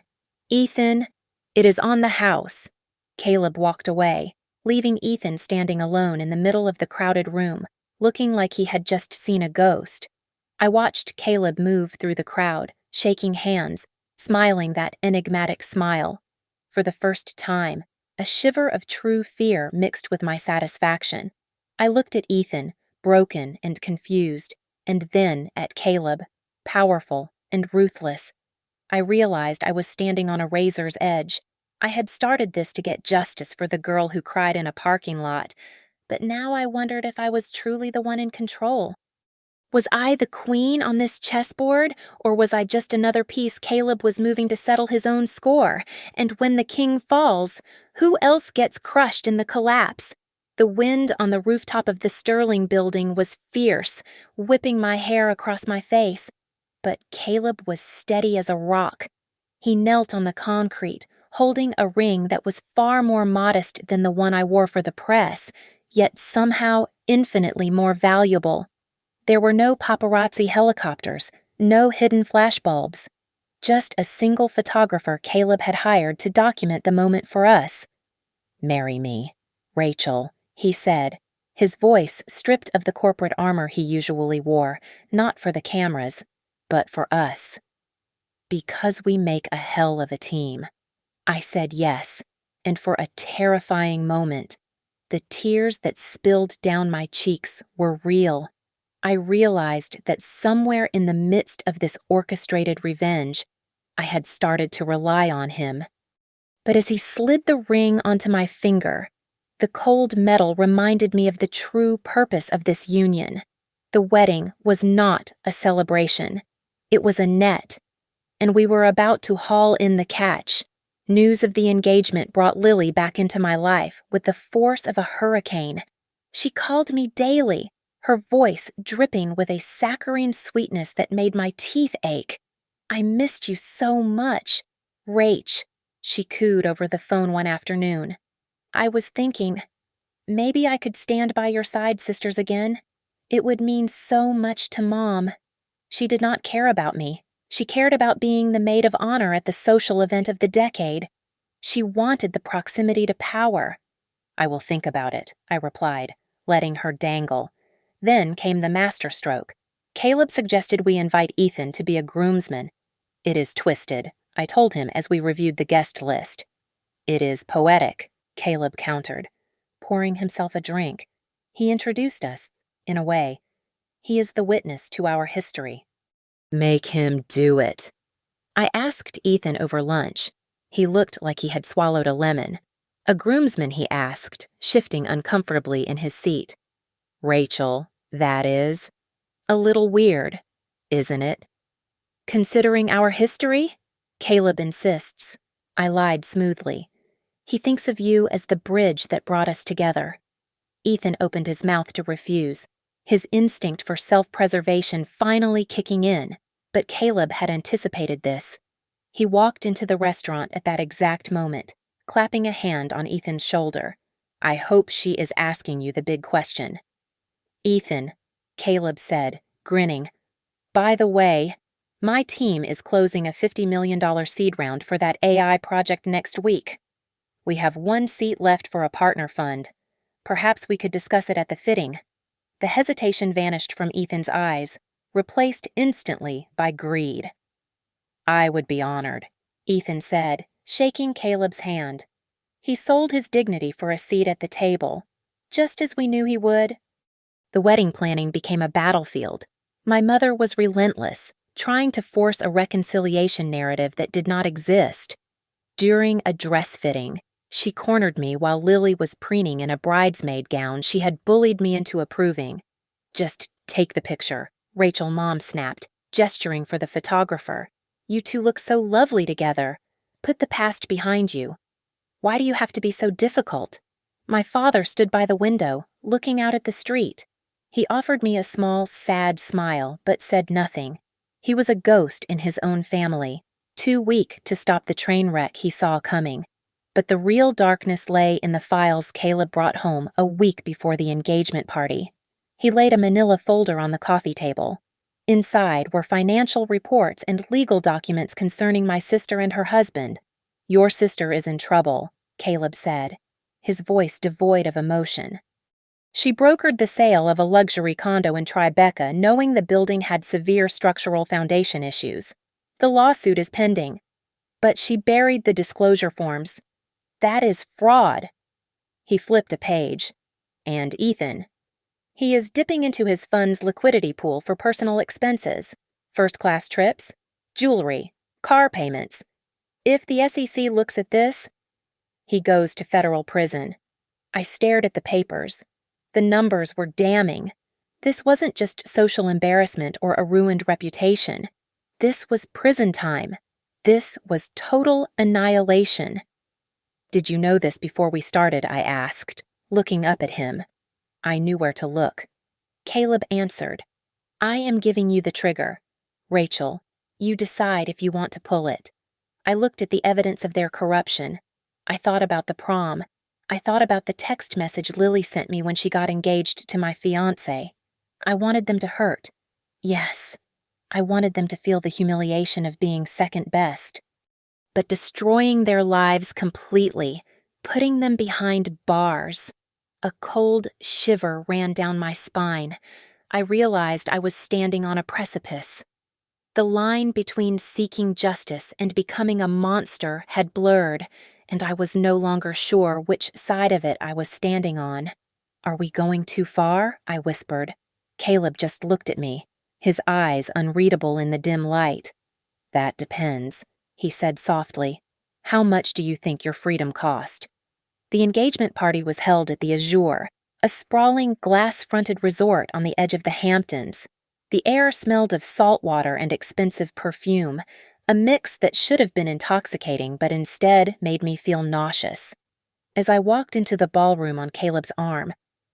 "Ethan, it is on the house." Caleb walked away, leaving Ethan standing alone in the middle of the crowded room, looking like he had just seen a ghost. I watched Caleb move through the crowd, shaking hands, smiling that enigmatic smile. For the first time, a shiver of true fear mixed with my satisfaction. I looked at Ethan, broken and confused, and then at Caleb, powerful and ruthless. I realized I was standing on a razor's edge. I had started this to get justice for the girl who cried in a parking lot, but now I wondered if I was truly the one in control. Was I the queen on this chessboard, or was I just another piece Caleb was moving to settle his own score? And when the king falls, who else gets crushed in the collapse? The wind on the rooftop of the Sterling building was fierce, whipping my hair across my face. But Caleb was steady as a rock. He knelt on the concrete, holding a ring that was far more modest than the one I wore for the press, yet somehow infinitely more valuable. There were no paparazzi helicopters, no hidden flashbulbs. Just a single photographer Caleb had hired to document the moment for us. "Marry me, Rachel," he said, his voice stripped of the corporate armor he usually wore, not for the cameras, but for us. Because we make a hell of a team. I said yes, and for a terrifying moment, the tears that spilled down my cheeks were real. I realized that somewhere in the midst of this orchestrated revenge, I had started to rely on him. But as he slid the ring onto my finger, the cold metal reminded me of the true purpose of this union. The wedding was not a celebration. It was a net, and we were about to haul in the catch. News of the engagement brought Lily back into my life with the force of a hurricane. She called me daily, her voice dripping with a saccharine sweetness that made my teeth ache. "I missed you so much, Rach," she cooed over the phone one afternoon. "I was thinking, maybe I could stand by your side, sisters, again. It would mean so much to Mom." She did not care about me. She cared about being the maid of honor at the social event of the decade. She wanted the proximity to power. "I will think about it," I replied, letting her dangle. Then came the masterstroke. Caleb suggested we invite Ethan to be a groomsman. "It is twisted," I told him as we reviewed the guest list. "It is poetic," Caleb countered, pouring himself a drink. He introduced us, in a way. He is the witness to our history. "Make him do it." I asked Ethan over lunch. He looked like he had swallowed a lemon. "A groomsman," he asked, shifting uncomfortably in his seat. "Rachel, that is a little weird, isn't it?" "Considering our history?" Caleb insists. I lied smoothly. "He thinks of you as the bridge that brought us together." Ethan opened his mouth to refuse, his instinct for self-preservation finally kicking in, but Caleb had anticipated this. He walked into the restaurant at that exact moment, clapping a hand on Ethan's shoulder. "I hope she is asking you the big question." "Ethan," Caleb said, grinning, "by the way, my team is closing a $50 million seed round for that AI project next week. We have one seat left for a partner fund. Perhaps we could discuss it at the fitting." The hesitation vanished from Ethan's eyes, replaced instantly by greed. "I would be honored," Ethan said, shaking Caleb's hand. He sold his dignity for a seat at the table, just as we knew he would. The wedding planning became a battlefield. My mother was relentless, trying to force a reconciliation narrative that did not exist. During a dress fitting, she cornered me while Lily was preening in a bridesmaid gown she had bullied me into approving. "Just take the picture," Rachel Mom snapped, gesturing for the photographer. "You two look so lovely together. Put the past behind you." "Why do you have to be so difficult?" My father stood by the window, looking out at the street. He offered me a small, sad smile, but said nothing. He was a ghost in his own family, too weak to stop the train wreck he saw coming. But the real darkness lay in the files Caleb brought home a week before the engagement party. He laid a manila folder on the coffee table. Inside were financial reports and legal documents concerning my sister and her husband. "Your sister is in trouble," Caleb said, his voice devoid of emotion. "She brokered the sale of a luxury condo in Tribeca, knowing the building had severe structural foundation issues. The lawsuit is pending. But she buried the disclosure forms. That is fraud. He flipped a page. And Ethan. He is dipping into his fund's liquidity pool for personal expenses, first-class trips, jewelry, car payments. If the SEC looks at this, he goes to federal prison. I stared at the papers. The numbers were damning. This wasn't just social embarrassment or a ruined reputation. This was prison time. This was total annihilation. Did you know this before we started? I asked, looking up at him. I knew where to look. Caleb answered, I am giving you the trigger. Rachel, you decide if you want to pull it. I looked at the evidence of their corruption. I thought about the prom. I thought about the text message Lily sent me when she got engaged to my fiance. I wanted them to hurt. Yes, I wanted them to feel the humiliation of being second best. But destroying their lives completely, putting them behind bars. A cold shiver ran down my spine. I realized I was standing on a precipice. The line between seeking justice and becoming a monster had blurred, and I was no longer sure which side of it I was standing on. Are we going too far? I whispered. Caleb just looked at me, his eyes unreadable in the dim light. That depends, he said softly. How much do you think your freedom cost? The engagement party was held at the Azure, a sprawling glass-fronted resort on the edge of the Hamptons. The air smelled of salt water and expensive perfume, a mix that should have been intoxicating but instead made me feel nauseous. As I walked into the ballroom on Caleb's arm,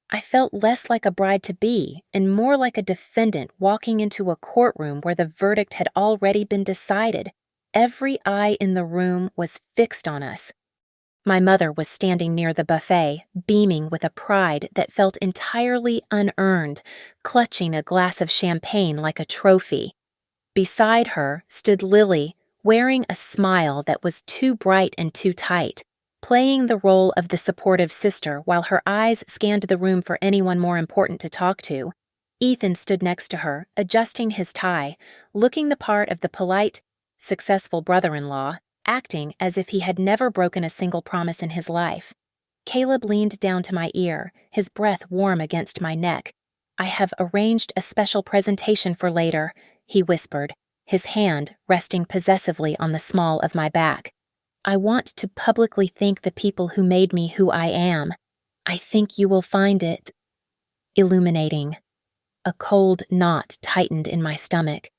I felt less like a bride-to-be and more like a defendant walking into a courtroom where the verdict had already been decided. Every eye in the room was fixed on us. My mother was standing near the buffet, beaming with a pride that felt entirely unearned, clutching a glass of champagne like a trophy. Beside her stood Lily, wearing a smile that was too bright and too tight, playing the role of the supportive sister while her eyes scanned the room for anyone more important to talk to. Ethan stood next to her, adjusting his tie, looking the part of the polite, successful brother-in-law, acting as if he had never broken a single promise in his life. Caleb leaned down to my ear, his breath warm against my neck. I have arranged a special presentation for later, he whispered, his hand resting possessively on the small of my back. I want to publicly thank the people who made me who I am. I think you will find it illuminating. A cold knot tightened in my stomach.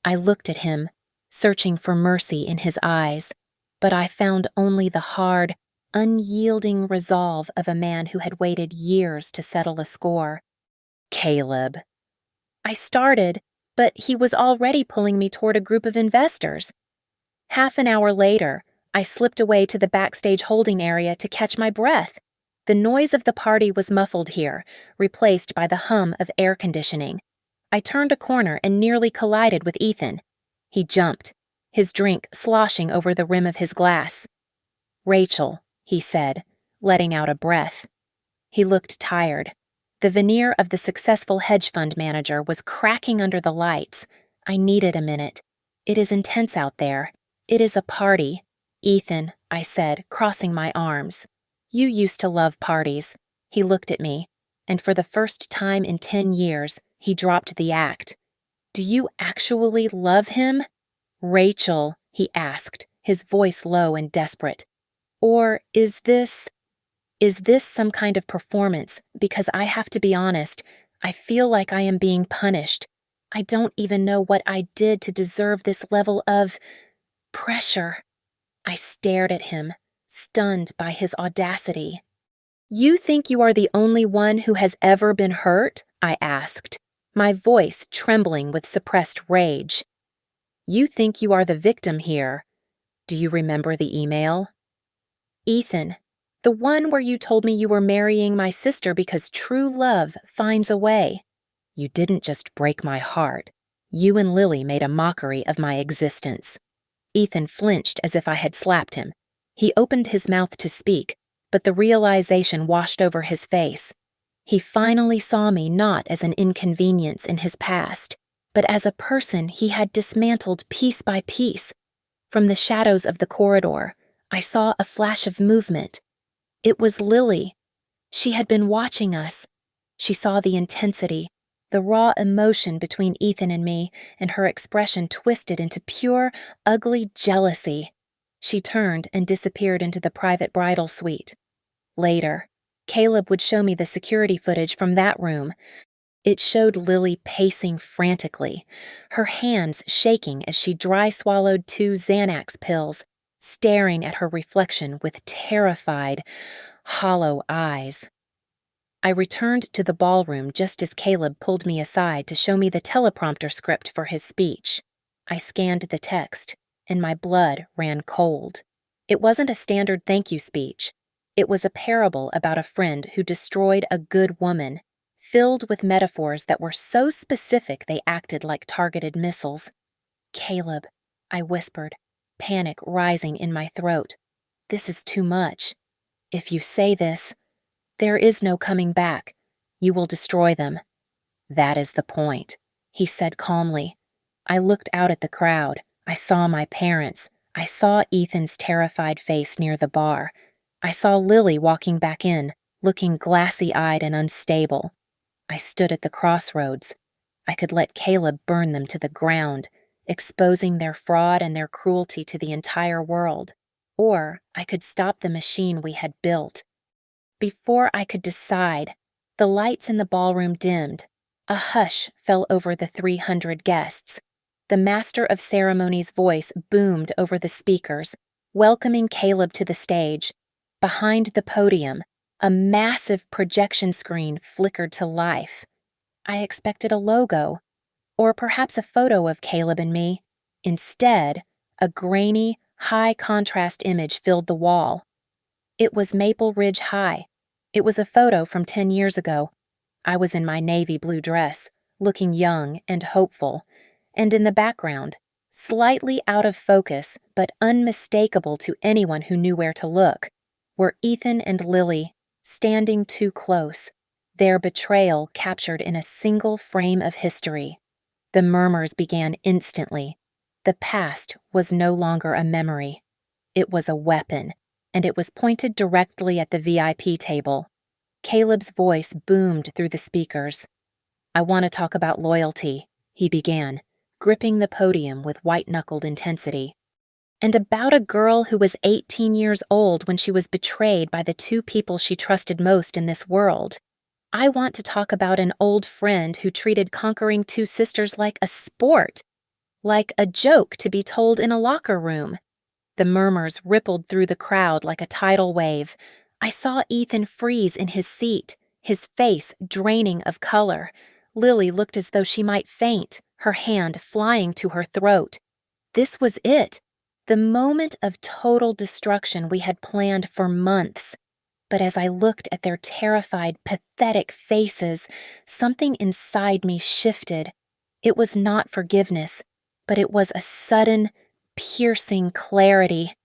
I looked at him, searching for mercy in his eyes, but I found only the hard, unyielding resolve of a man who had waited years to settle a score. Caleb. I started, but he was already pulling me toward a group of investors. Half an hour later, I slipped away to the backstage holding area to catch my breath. The noise of the party was muffled here, replaced by the hum of air conditioning. I turned a corner and nearly collided with Ethan. He jumped, his drink sloshing over the rim of his glass. Rachel, he said, letting out a breath. He looked tired. The veneer of the successful hedge fund manager was cracking under the lights. I needed a minute. It is intense out there. It is a party. Ethan, I said, crossing my arms. You used to love parties. He looked at me, and for the first time in 10 years, he dropped the act. Do you actually love him? Rachel, he asked, his voice low and desperate. Or is this some kind of performance? Because I have to be honest, I feel like I am being punished. I don't even know what I did to deserve this level of pressure. I stared at him, stunned by his audacity. You think you are the only one who has ever been hurt? I asked, my voice trembling with suppressed rage. You think you are the victim here. Do you remember the email? Ethan, the one where you told me you were marrying my sister because true love finds a way. You didn't just break my heart. You and Lily made a mockery of my existence. Ethan flinched as if I had slapped him. He opened his mouth to speak, but the realization washed over his face. He finally saw me not as an inconvenience in his past. but as a person he had dismantled piece by piece. From the shadows of the corridor, I saw a flash of movement. It was Lily. She had been watching us. She saw the intensity, the raw emotion between Ethan and me, and her expression twisted into pure, ugly jealousy. She turned and disappeared into the private bridal suite. Later, Caleb would show me the security footage from that room. It showed Lily pacing frantically, her hands shaking as she dry swallowed 2 Xanax pills, staring at her reflection with terrified, hollow eyes. I returned to the ballroom just as Caleb pulled me aside to show me the teleprompter script for his speech. I scanned the text, and my blood ran cold. It wasn't a standard thank you speech. It was a parable about a friend who destroyed a good woman, filled with metaphors that were so specific they acted like targeted missiles. "Caleb," I whispered, panic rising in my throat. "This is too much. If you say this, there is no coming back. You will destroy them." "That is the point," he said calmly. I looked out at the crowd. I saw my parents. I saw Ethan's terrified face near the bar. I saw Lily walking back in, looking glassy-eyed and unstable. I stood at the crossroads. I could let Caleb burn them to the ground, exposing their fraud and their cruelty to the entire world. Or I could stop the machine we had built. Before I could decide, the lights in the ballroom dimmed. A hush fell over the 300 guests. The master of ceremonies' voice boomed over the speakers, welcoming Caleb to the stage. Behind the podium, a massive projection screen flickered to life. I expected a logo, or perhaps a photo of Caleb and me. Instead, a grainy, high-contrast image filled the wall. It was Maple Ridge High. It was a photo from 10 years ago. I was in my navy blue dress, looking young and hopeful, and in the background, slightly out of focus but unmistakable to anyone who knew where to look, were Ethan and Lily, standing too close, their betrayal captured in a single frame of history. The murmurs began instantly. The past was no longer a memory. It was a weapon, and it was pointed directly at the VIP table. Caleb's voice boomed through the speakers. "I want to talk about loyalty," he began, gripping the podium with white-knuckled intensity. "And about a girl who was 18 years old when she was betrayed by the 2 people she trusted most in this world. I want to talk about an old friend who treated conquering 2 sisters like a sport, like a joke to be told in a locker room." The murmurs rippled through the crowd like a tidal wave. I saw Ethan freeze in his seat, his face draining of color. Lily looked as though she might faint, her hand flying to her throat. This was it, the moment of total destruction we had planned for months. But as I looked at their terrified, pathetic faces, something inside me shifted. It was not forgiveness, but it was a sudden, piercing clarity.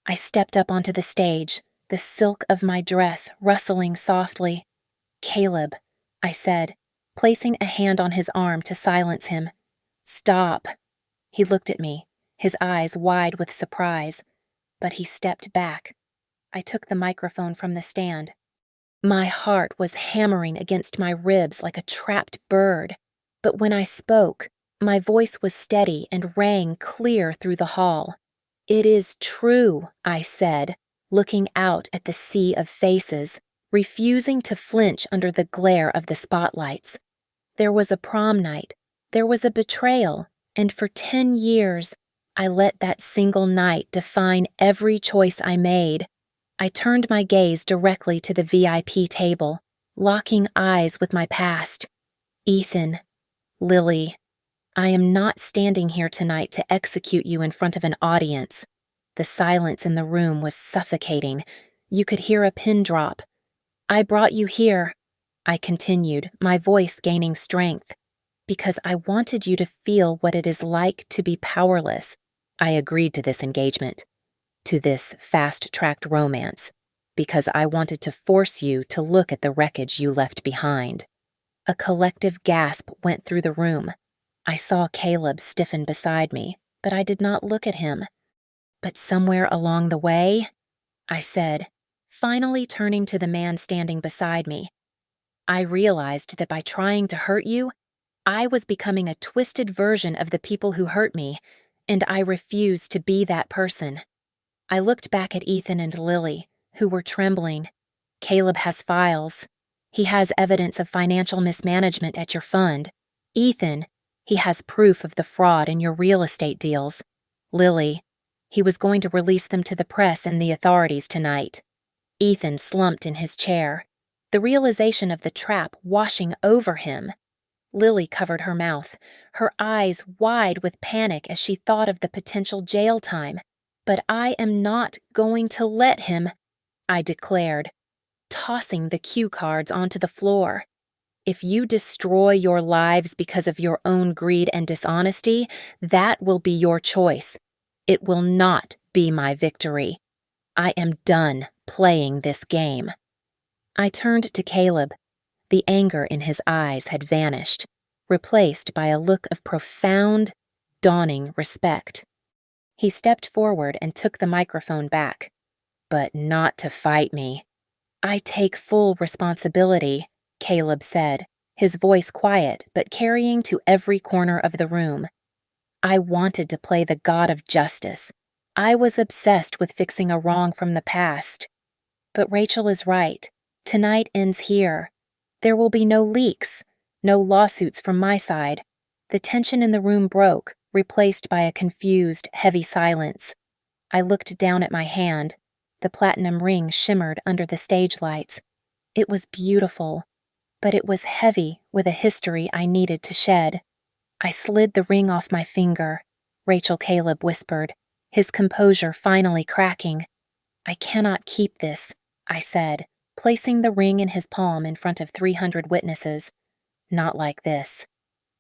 I stepped up onto the stage, the silk of my dress rustling softly. "Caleb," I said, placing a hand on his arm to silence him. "Stop." He looked at me, his eyes wide with surprise, but he stepped back. I took the microphone from the stand. My heart was hammering against my ribs like a trapped bird, but when I spoke, my voice was steady and rang clear through the hall. "It is true," I said, looking out at the sea of faces, refusing to flinch under the glare of the spotlights. There was a prom night, there was a betrayal, and for 10 years, I let that single night define every choice I made. I turned my gaze directly to the VIP table, locking eyes with my past. "Ethan, Lily, I am not standing here tonight to execute you in front of an audience." The silence in the room was suffocating. You could hear a pin drop. "I brought you here," I continued, my voice gaining strength, "because I wanted you to feel what it is like to be powerless." I agreed to this engagement, to this fast-tracked romance, because I wanted to force you to look at the wreckage you left behind. A collective gasp went through the room. I saw Caleb stiffen beside me, but I did not look at him. But somewhere along the way, I said, finally turning to the man standing beside me, I realized that by trying to hurt you, I was becoming a twisted version of the people who hurt me, and I refused to be that person. I looked back at Ethan and Lily, who were trembling. Caleb has files. He has evidence of financial mismanagement at your fund. Ethan, he has proof of the fraud in your real estate deals. Lily, he was going to release them to the press and the authorities tonight. Ethan slumped in his chair, the realization of the trap washing over him. Lily covered her mouth, her eyes wide with panic as she thought of the potential jail time. But I am not going to let him, I declared, tossing the cue cards onto the floor. If you destroy your lives because of your own greed and dishonesty, that will be your choice. It will not be my victory. I am done playing this game. I turned to Caleb. The anger in his eyes had vanished, replaced by a look of profound, dawning respect. He stepped forward and took the microphone back. But not to fight me. I take full responsibility, Caleb said, his voice quiet but carrying to every corner of the room. I wanted to play the god of justice. I was obsessed with fixing a wrong from the past. But Rachel is right. Tonight ends here. There will be no leaks, no lawsuits from my side. The tension in the room broke, replaced by a confused, heavy silence. I looked down at my hand. The platinum ring shimmered under the stage lights. It was beautiful, but it was heavy with a history I needed to shed. I slid the ring off my finger, Rachel Caleb whispered, his composure finally cracking. I cannot keep this, I said, placing the ring in his palm in front of 300 witnesses. Not like this.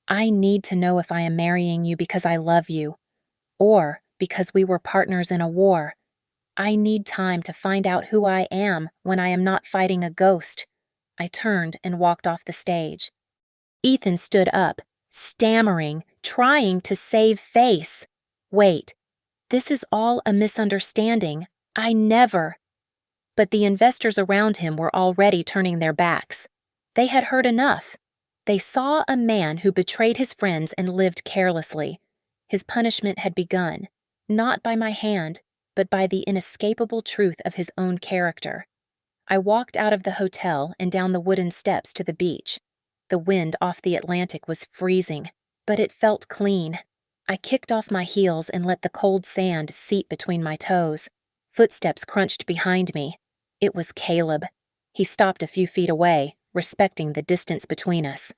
I need to know if I am marrying you because I love you, or because we were partners in a war. I need time to find out who I am when I am not fighting a ghost. I turned and walked off the stage. Ethan stood up, stammering, trying to save face. Wait, this is all a misunderstanding. I never. But the investors around him were already turning their backs. They had heard enough. They saw a man who betrayed his friends and lived carelessly. His punishment had begun, not by my hand, but by the inescapable truth of his own character. I walked out of the hotel and down the wooden steps to the beach. The wind off the Atlantic was freezing, but it felt clean. I kicked off my heels and let the cold sand seep between my toes. Footsteps crunched behind me. It was Caleb. He stopped a few feet away, respecting the distance between us.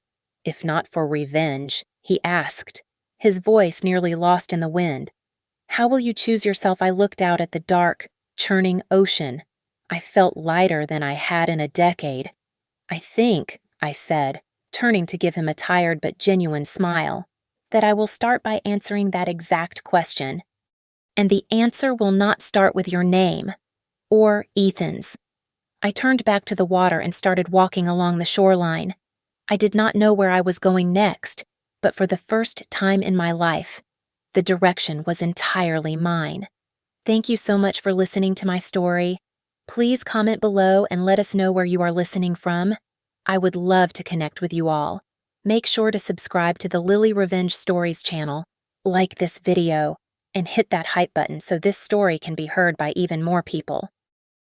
If not for revenge, he asked, his voice nearly lost in the wind. How will you choose yourself? I looked out at the dark, churning ocean. I felt lighter than I had in a decade. I think, I said, turning to give him a tired but genuine smile, that I will start by answering that exact question. And the answer will not start with your name, or Ethan's. I turned back to the water and started walking along the shoreline. I did not know where I was going next, but for the first time in my life, the direction was entirely mine. Thank you so much for listening to my story. Please comment below and let us know where you are listening from. I would love to connect with you all. Make sure to subscribe to the Lily Revenge Stories channel, like this video, and hit that hype button so this story can be heard by even more people.